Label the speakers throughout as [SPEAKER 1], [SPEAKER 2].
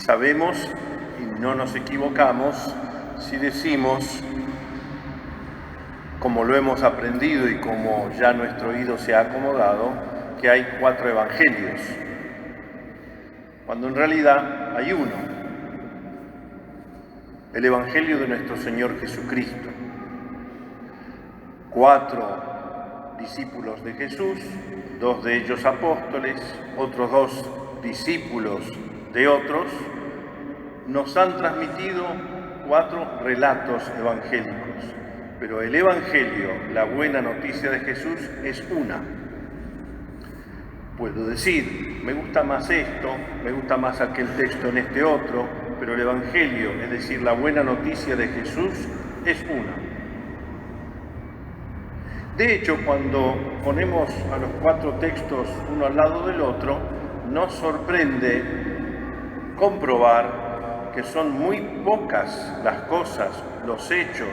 [SPEAKER 1] Sabemos y no nos equivocamos si decimos, como lo hemos aprendido y como ya nuestro oído se ha acomodado, que hay 4 evangelios, cuando en realidad hay uno, el Evangelio de nuestro Señor Jesucristo. 4 discípulos de Jesús, 2 de ellos apóstoles, otros 2 discípulos de otros, nos han transmitido 4 relatos evangélicos. Pero el Evangelio, la buena noticia de Jesús, es una. Puedo decir, me gusta más esto, me gusta más aquel texto en este otro, pero el Evangelio, es decir, la buena noticia de Jesús, es una. De hecho, cuando ponemos a los 4 textos uno al lado del otro, nos sorprende comprobar que son muy pocas las cosas, los hechos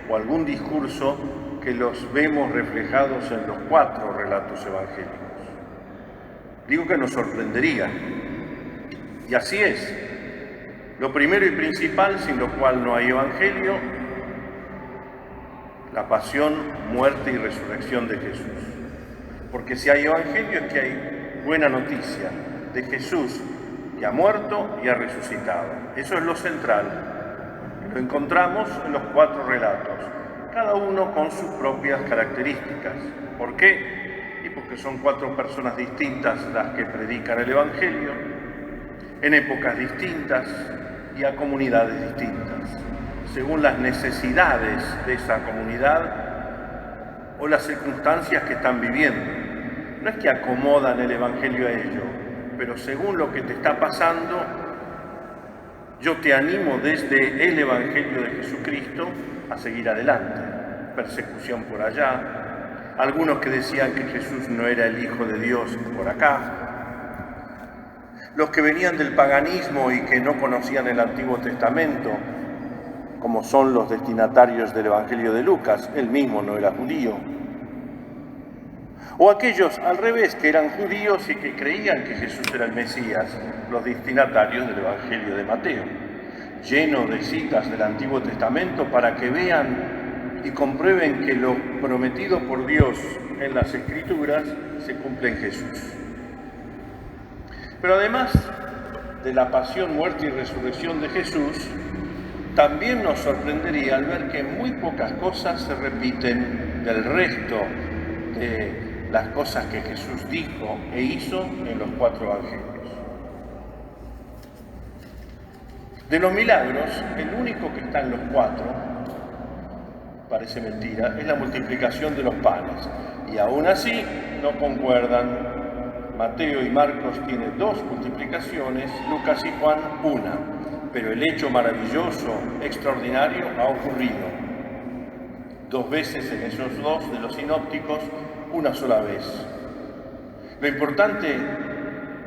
[SPEAKER 1] o algún discurso que los vemos reflejados en los 4 relatos evangélicos. Digo que nos sorprendería. Y así es. Lo primero y principal, sin lo cual no hay evangelio, la pasión, muerte y resurrección de Jesús. Porque si hay evangelio es que hay buena noticia de Jesús que ha muerto y ha resucitado. Eso es lo central. Lo encontramos en los 4 relatos, cada uno con sus propias características. ¿Por qué? Y porque son 4 personas distintas las que predican el Evangelio, en épocas distintas y a comunidades distintas, según las necesidades de esa comunidad o las circunstancias que están viviendo. No es que acomodan el Evangelio a ello, pero según lo que te está pasando, yo te animo desde el Evangelio de Jesucristo a seguir adelante. Persecución por allá, algunos que decían que Jesús no era el Hijo de Dios por acá, los que venían del paganismo y que no conocían el Antiguo Testamento, como son los destinatarios del Evangelio de Lucas, él mismo no era judío, o aquellos al revés que eran judíos y que creían que Jesús era el Mesías, los destinatarios del Evangelio de Mateo, lleno de citas del Antiguo Testamento para que vean y comprueben que lo prometido por Dios en las Escrituras se cumple en Jesús. Pero además de la pasión, muerte y resurrección de Jesús, también nos sorprendería al ver que muy pocas cosas se repiten del resto de las cosas que Jesús dijo e hizo en los 4 evangelios. De los milagros, el único que está en los 4, parece mentira, es la multiplicación de los panes. Y aún así no concuerdan. Mateo y Marcos tienen 2 multiplicaciones, Lucas y Juan 1. Pero el hecho maravilloso, extraordinario, ha ocurrido 2 veces en esos 2 de los sinópticos, una sola vez. Lo importante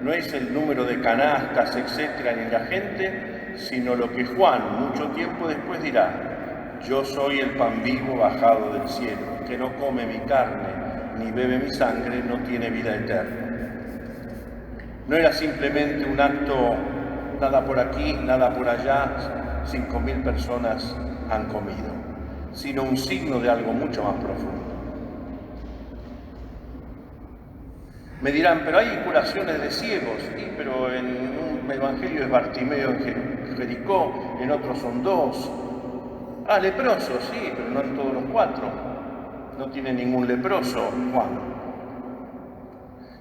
[SPEAKER 1] no es el número de canastas, etcétera, ni la gente, sino lo que Juan, mucho tiempo después, dirá: yo soy el pan vivo bajado del cielo, que no come mi carne ni bebe mi sangre, no tiene vida eterna. No era simplemente un acto, nada por aquí, nada por allá, 5.000 personas han comido, sino un signo de algo mucho más profundo. Me dirán, pero hay curaciones de ciegos, sí, pero en un evangelio es Bartimeo en Jericó, en otros son 2. Leprosos, sí, pero no en todos los 4. No tiene ningún leproso, Juan.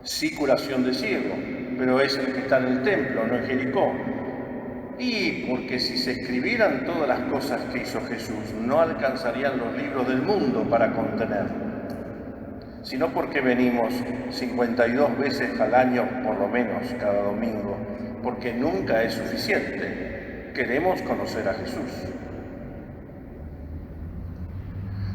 [SPEAKER 1] Sí, curación de ciego, pero es el que está en el templo, no en Jericó. Y porque si se escribieran todas las cosas que hizo Jesús, no alcanzarían los libros del mundo para contenerlo. Sino porque venimos 52 veces al año, por lo menos cada domingo, porque nunca es suficiente. Queremos conocer a Jesús.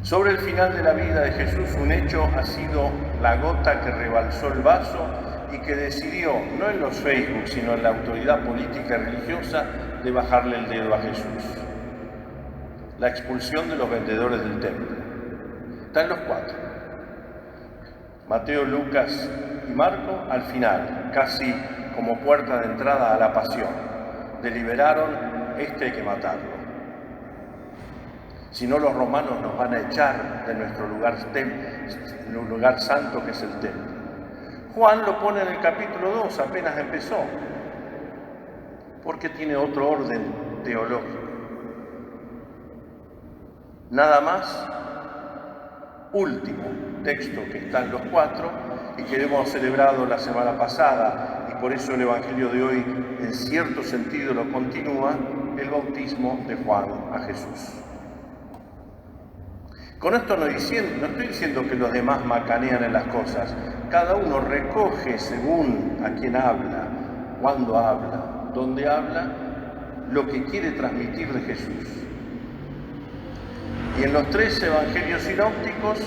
[SPEAKER 1] Sobre el final de la vida de Jesús, un hecho ha sido la gota que rebalsó el vaso y que decidió, no en los Facebook, sino en la autoridad política y religiosa, de bajarle el dedo a Jesús. La expulsión de los vendedores del templo. Está en los 4. Mateo, Lucas y Marco al final, casi como puerta de entrada a la pasión. deliberaron, este hay que matarlo. Si no, los romanos nos van a echar de nuestro lugar santo, que es el templo. Juan lo pone en el capítulo 2, apenas empezó, porque tiene otro orden teológico. Nada más, último texto que está en los 4 y que hemos celebrado la semana pasada, y por eso el Evangelio de hoy en cierto sentido lo continúa, el bautismo de Juan a Jesús. Con esto no estoy diciendo que los demás macanean en las cosas. Cada uno recoge según a quién habla, cuándo habla, dónde habla, lo que quiere transmitir de Jesús. Y en los 3 evangelios sinópticos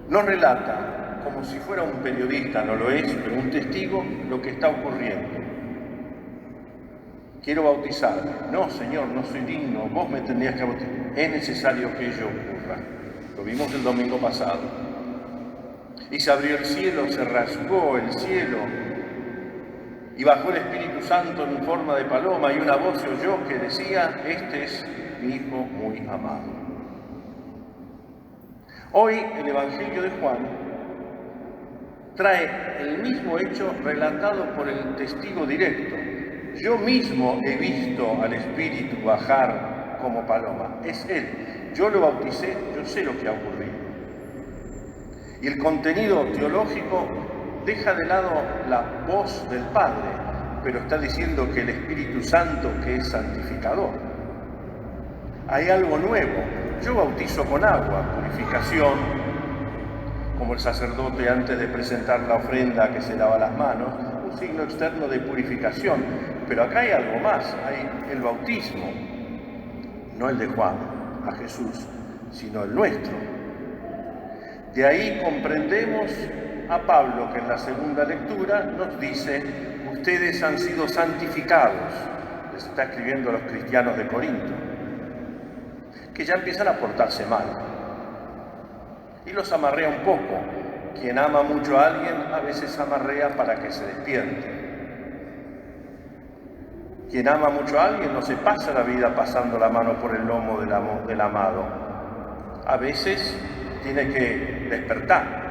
[SPEAKER 1] nos relata, como si fuera un periodista, no lo es, pero un testigo, lo que está ocurriendo. Quiero bautizarme. No, Señor, no soy digno, vos me tendrías que bautizar. Es necesario que ello ocurra. Lo vimos el domingo pasado. Y se abrió el cielo, se rasgó el cielo, y bajó el Espíritu Santo en forma de paloma, y una voz se oyó que decía, este es mi Hijo muy amado. Hoy el Evangelio de Juan trae el mismo hecho relatado por el testigo directo. Yo mismo he visto al Espíritu bajar como paloma. Es Él. Yo lo bauticé, yo sé lo que ha ocurrido. Y el contenido teológico deja de lado la voz del Padre, pero está diciendo que el Espíritu Santo, que es santificador. Hay algo nuevo. Yo bautizo con agua, purificación, como el sacerdote antes de presentar la ofrenda que se lava las manos, un signo externo de purificación. Pero acá hay algo más, hay el bautismo, no el de Juan a Jesús, sino el nuestro. De ahí comprendemos a Pablo, que en la segunda lectura nos dice, ustedes han sido santificados, les está escribiendo a los cristianos de Corinto, que ya empiezan a portarse mal. Y los amarrea un poco. Quien ama mucho a alguien a veces amarrea para que se despierte. Quien ama mucho a alguien no se pasa la vida pasando la mano por el lomo del amado. A veces tiene que despertar.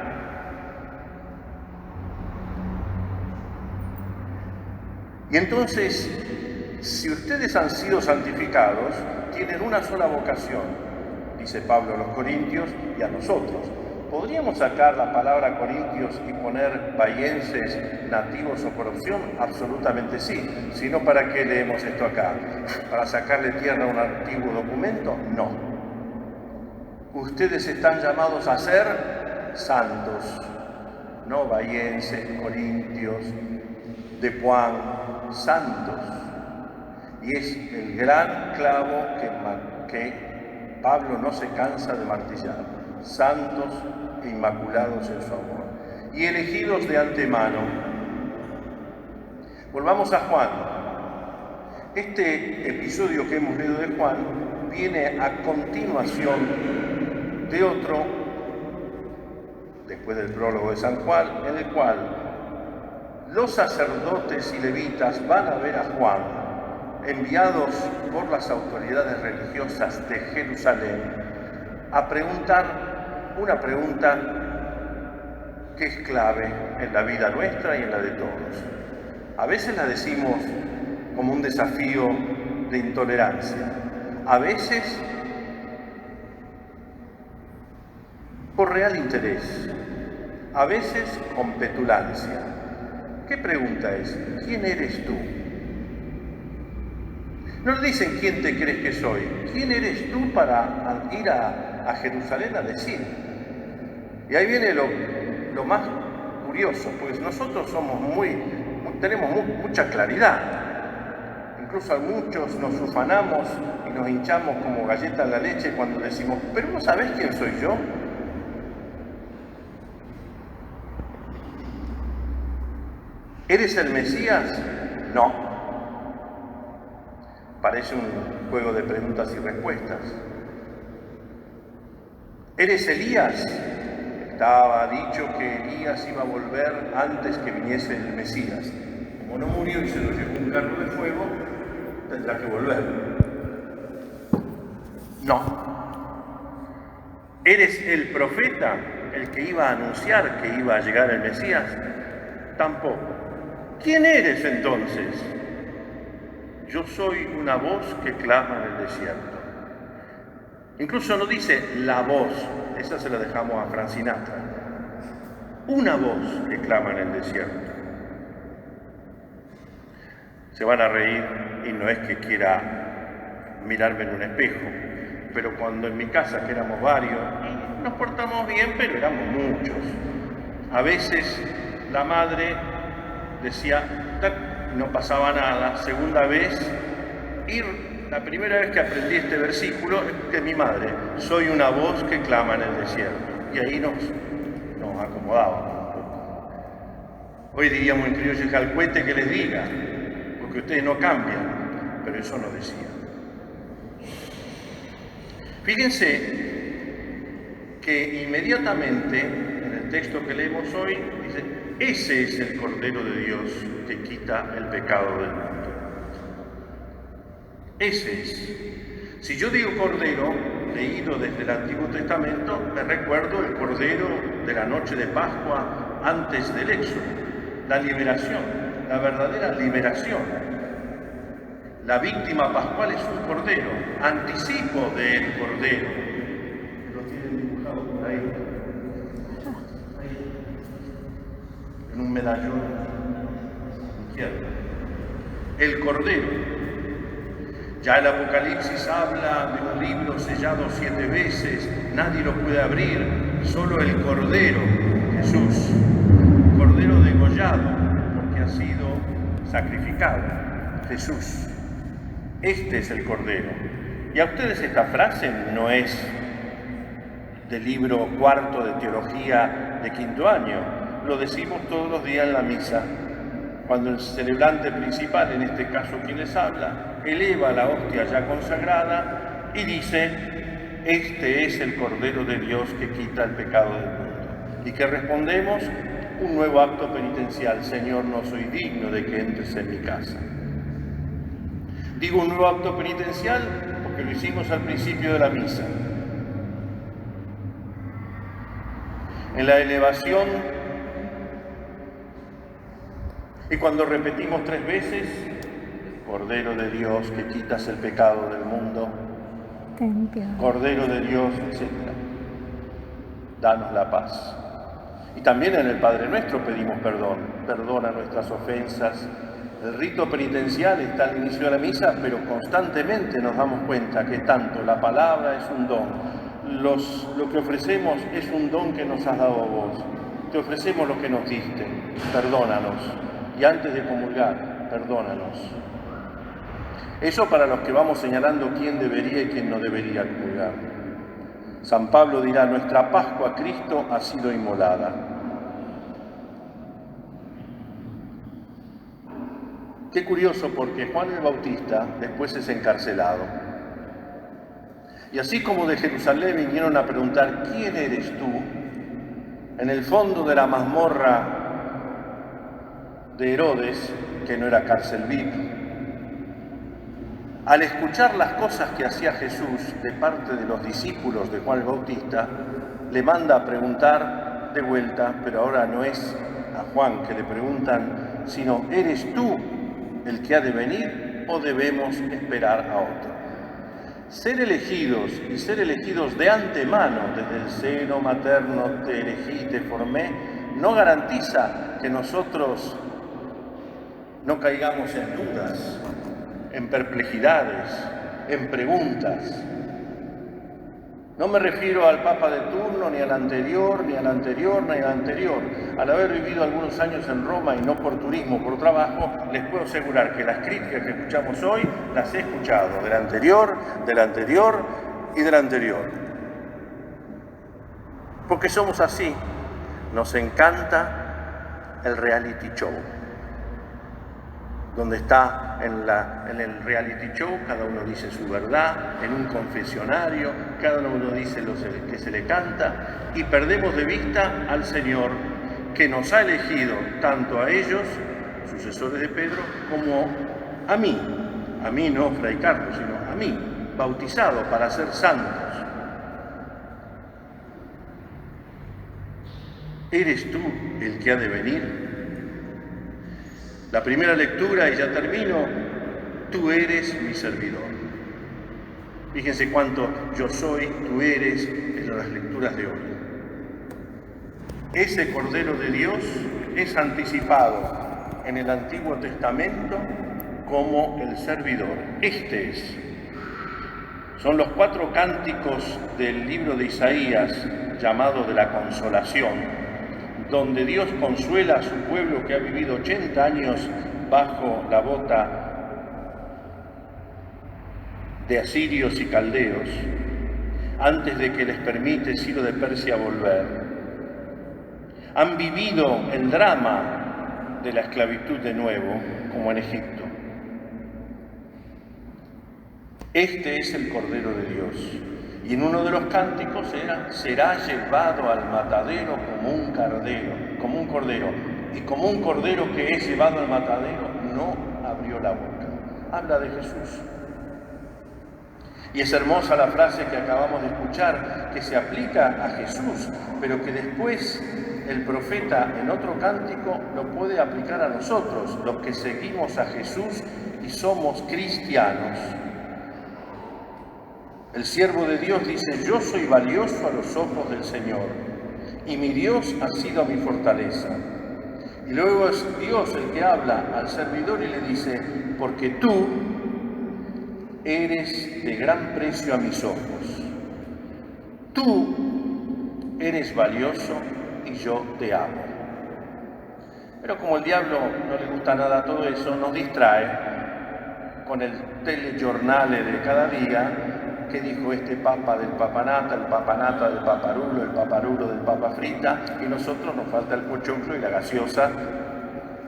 [SPEAKER 1] Y entonces, si ustedes han sido santificados, tienen una sola vocación, dice Pablo a los corintios y a nosotros. ¿Podríamos sacar la palabra corintios y poner bahienses, nativos o por opción? Absolutamente sí. Si no, ¿para qué leemos esto acá? ¿Para sacarle tierra a un antiguo documento? No. Ustedes están llamados a ser santos, no bahienses, corintios, de Puan, santos. Y es el gran clavo que Pablo no se cansa de martillar. Santos e inmaculados en su amor, y elegidos de antemano. Volvamos a Juan. Este episodio que hemos leído de Juan viene a continuación de otro, después del prólogo de San Juan, en el cual los sacerdotes y levitas van a ver a Juan, enviados por las autoridades religiosas de Jerusalén, a preguntar una pregunta que es clave en la vida nuestra y en la de todos. A veces la decimos como un desafío de intolerancia, a veces por real interés, a veces con petulancia. ¿Qué pregunta es? ¿Quién eres tú? No le dicen quién te crees que soy. ¿Quién eres tú para ir a Jerusalén a decir? Y ahí viene lo más curioso, pues nosotros tenemos mucha claridad. Incluso a muchos nos ufanamos y nos hinchamos como galleta en la leche cuando decimos, ¿pero vos sabés quién soy yo? ¿Eres el Mesías? No. Parece un juego de preguntas y respuestas. ¿Eres Elías? Estaba dicho que Elías iba a volver antes que viniese el Mesías. como no murió y se lo llevó un carro de fuego, tendrá que volver. No. ¿Eres el profeta, el que iba a anunciar que iba a llegar el Mesías? Tampoco. ¿Quién eres entonces? Yo soy una voz que clama en el desierto. Incluso no dice la voz, esa se la dejamos a Frank Sinatra. Una voz que clama en el desierto. Se van a reír y no es que quiera mirarme en un espejo, pero cuando en mi casa, que éramos varios, nos portamos bien, pero éramos muchos. A veces la madre decía, no pasaba nada. Segunda vez, y la primera vez que aprendí este versículo es que mi madre, soy una voz que clama en el desierto. Y ahí nos acomodábamos un poco. Hoy diríamos en criollo jalcuete que les diga, porque ustedes no cambian, pero eso no decía. Fíjense que inmediatamente en el texto que leemos hoy dice, ese es el Cordero de Dios que quita el pecado del mundo. Ese es. Si yo digo Cordero, leído desde el Antiguo Testamento, me recuerdo el Cordero de la noche de Pascua antes del Éxodo, la liberación, la verdadera liberación. La víctima pascual es un cordero, anticipo del cordero. Lo tienen dibujado por ahí. En un medallón izquierdo. El cordero. Ya el Apocalipsis habla de un libro sellado 7 veces, nadie lo puede abrir, solo el cordero, Jesús. Cordero degollado, porque ha sido sacrificado, Jesús. Este es el Cordero. Y a ustedes esta frase no es del libro cuarto de teología de quinto año. Lo decimos todos los días en la misa. Cuando el celebrante principal, en este caso quien les habla, eleva la hostia ya consagrada y dice, este es el Cordero de Dios que quita el pecado del mundo. ¿Y que respondemos? Un nuevo acto penitencial. Señor, no soy digno de que entres en mi casa. Digo un nuevo acto penitencial porque lo hicimos al principio de la misa. En la elevación, y cuando repetimos 3 veces, Cordero de Dios que quitas el pecado del mundo, Cordero de Dios, etc. Danos la paz. Y también en el Padre Nuestro pedimos perdón, perdona nuestras ofensas. El rito penitencial está al inicio de la misa, pero constantemente nos damos cuenta que tanto la palabra es un don, lo que ofrecemos es un don que nos has dado vos. Te ofrecemos lo que nos diste, perdónanos. Y antes de comulgar, perdónanos. Eso para los que vamos señalando quién debería y quién no debería comulgar. San Pablo dirá, nuestra Pascua Cristo ha sido inmolada. Qué curioso, porque Juan el Bautista después es encarcelado. Y así como de Jerusalén vinieron a preguntar, ¿quién eres tú? En el fondo de la mazmorra de Herodes, que no era cárcel VIP, al escuchar las cosas que hacía Jesús de parte de los discípulos de Juan el Bautista, le manda a preguntar de vuelta, pero ahora no es a Juan que le preguntan, sino, ¿eres tú el que ha de venir o debemos esperar a otro? Ser elegidos y ser elegidos de antemano, desde el seno materno te elegí, te formé, no garantiza que nosotros no caigamos en dudas, en perplejidades, en preguntas. No me refiero al Papa de turno, ni al anterior, ni al anterior, ni al anterior. Al haber vivido algunos años en Roma y no por turismo, por trabajo, les puedo asegurar que las críticas que escuchamos hoy las he escuchado del anterior y del anterior. Porque somos así. Nos encanta el reality show. Donde está en el reality show, cada uno dice su verdad, en un confesionario, cada uno dice lo que se le canta, y perdemos de vista al Señor, que nos ha elegido tanto a ellos sucesores de Pedro, como a mí no Fray Carlos, sino a mí, bautizado para ser santos. ¿Eres tú el que ha de venir? La primera lectura, y ya termino, tú eres mi servidor. Fíjense cuánto yo soy, tú eres, en las lecturas de hoy. Ese Cordero de Dios es anticipado en el Antiguo Testamento como el servidor. Este es. Son los 4 cánticos del libro de Isaías, llamado de la consolación, donde Dios consuela a su pueblo que ha vivido 80 años bajo la bota de asirios y caldeos, antes de que les permite Ciro de Persia volver. Han vivido el drama de la esclavitud de nuevo, como en Egipto. Este es el Cordero de Dios. Y en uno de los cánticos será llevado al matadero como un cordero. Y como un cordero que es llevado al matadero, no abrió la boca. Habla de Jesús. Y es hermosa la frase que acabamos de escuchar, que se aplica a Jesús, pero que después el profeta en otro cántico lo puede aplicar a nosotros, los que seguimos a Jesús y somos cristianos. El siervo de Dios dice: yo soy valioso a los ojos del Señor, y mi Dios ha sido mi fortaleza. Y luego es Dios el que habla al servidor y le dice: porque tú eres de gran precio a mis ojos. Tú eres valioso y yo te amo. Pero como el diablo no le gusta nada todo eso, nos distrae con el telejornale de cada día. ¿Qué dijo este papa del papanata, el papanata del paparulo, el paparulo del papa frita? Y nosotros nos falta el pochoclo y la gaseosa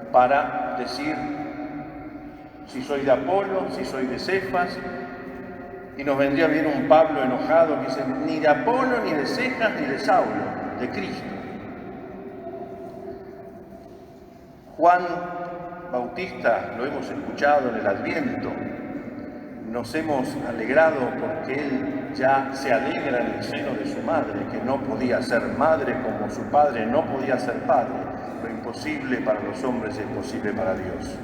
[SPEAKER 1] para decir si soy de Apolo, si soy de Cefas. Y nos vendría bien un Pablo enojado que dice: ni de Apolo, ni de Cefas, ni de Saulo, de Cristo. Juan Bautista, lo hemos escuchado en el Adviento, nos hemos alegrado porque él ya se alegra en el seno de su madre, que no podía ser madre como su padre no podía ser padre. Lo imposible para los hombres es posible para Dios.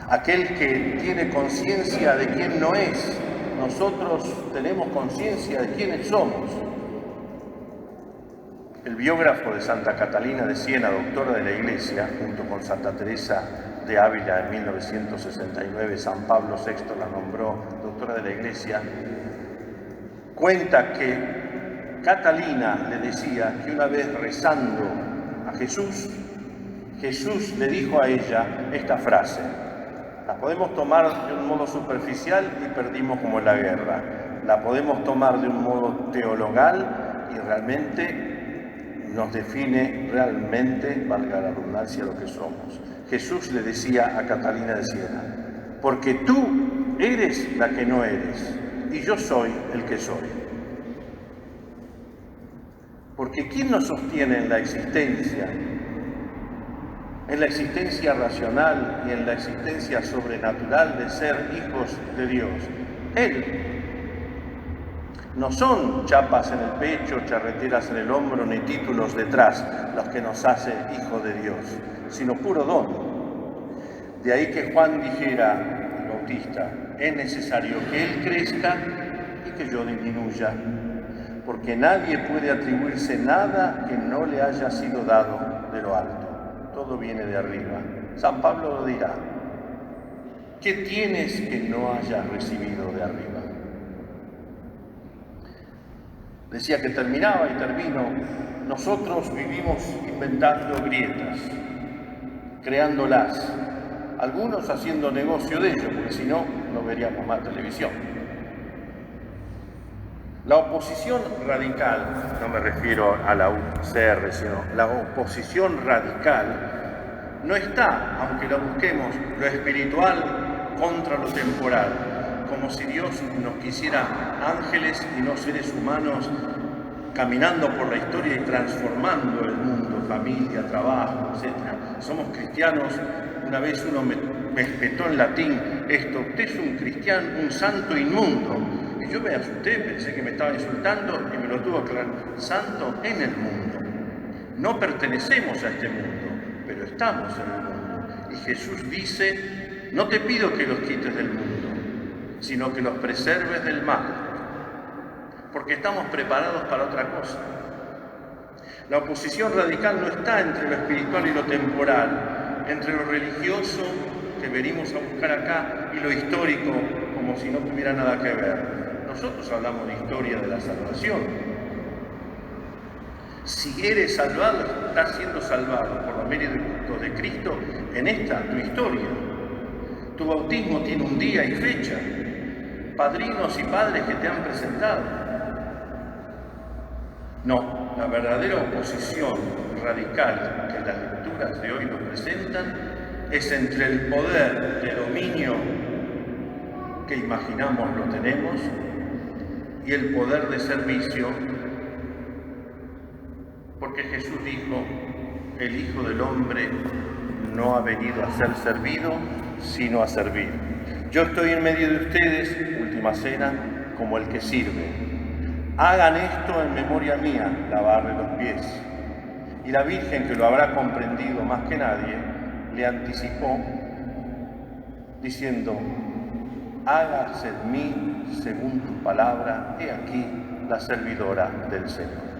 [SPEAKER 1] Aquel que tiene conciencia de quién no es, nosotros tenemos conciencia de quiénes somos. El biógrafo de Santa Catalina de Siena, doctora de la Iglesia, junto con Santa Teresa de Ávila en 1969, San Pablo VI la nombró doctora de la Iglesia, cuenta que Catalina le decía que una vez rezando a Jesús, Jesús le dijo a ella esta frase. La podemos tomar de un modo superficial y perdimos como en la guerra. La podemos tomar de un modo teologal y realmente nos define realmente, valga la redundancia, lo que somos. Jesús le decía a Catalina de Siena: porque tú eres la que no eres y yo soy el que soy. Porque ¿quién nos sostiene en la existencia? En la existencia racional y en la existencia sobrenatural de ser hijos de Dios. Él. No son chapas en el pecho, charreteras en el hombro, ni títulos detrás los que nos hace hijos de Dios, sino puro don. De ahí que Juan dijera, el Bautista: es necesario que Él crezca y que yo disminuya, porque nadie puede atribuirse nada que no le haya sido dado de lo alto. Todo viene de arriba. San Pablo lo dirá: ¿qué tienes que no hayas recibido de arriba? Decía que terminaba y termino. Nosotros vivimos inventando grietas, creándolas, algunos haciendo negocio de ello, porque si no, no veríamos más televisión. La oposición radical, no me refiero a la UCR, sino la oposición radical, no está, aunque la busquemos, lo espiritual contra lo temporal, como si Dios nos quisiera ángeles y no seres humanos caminando por la historia y transformando el mundo, familia, trabajo, etc. Somos cristianos. Una vez uno me espetó en latín esto: usted es un cristiano, un santo inmundo. Y yo me asusté, pensé que me estaba insultando y me lo tuvo que aclarar. Santo en el mundo. No pertenecemos a este mundo, pero estamos en el mundo. Y Jesús dice: no te pido que los quites del mundo, sino que los preserves del mal, porque estamos preparados para otra cosa. La oposición radical no está entre lo espiritual y lo temporal, entre lo religioso que venimos a buscar acá y lo histórico, como si no tuviera nada que ver. Nosotros hablamos de historia de la salvación. Si eres salvado, estás siendo salvado por los méritos de Cristo en esta, tu historia. Tu bautismo tiene un día y fecha, padrinos y padres que te han presentado. No, la verdadera oposición radical que las lecturas de hoy nos presentan es entre el poder de dominio que imaginamos lo tenemos y el poder de servicio, porque Jesús dijo: el Hijo del Hombre no ha venido a ser servido, sino a servir. Yo estoy en medio de ustedes, última cena, como el que sirve. Hagan esto en memoria mía, lavarle los pies. Y la Virgen, que lo habrá comprendido más que nadie, le anticipó diciendo: hágase en mí según tu palabra, he aquí la servidora del Señor.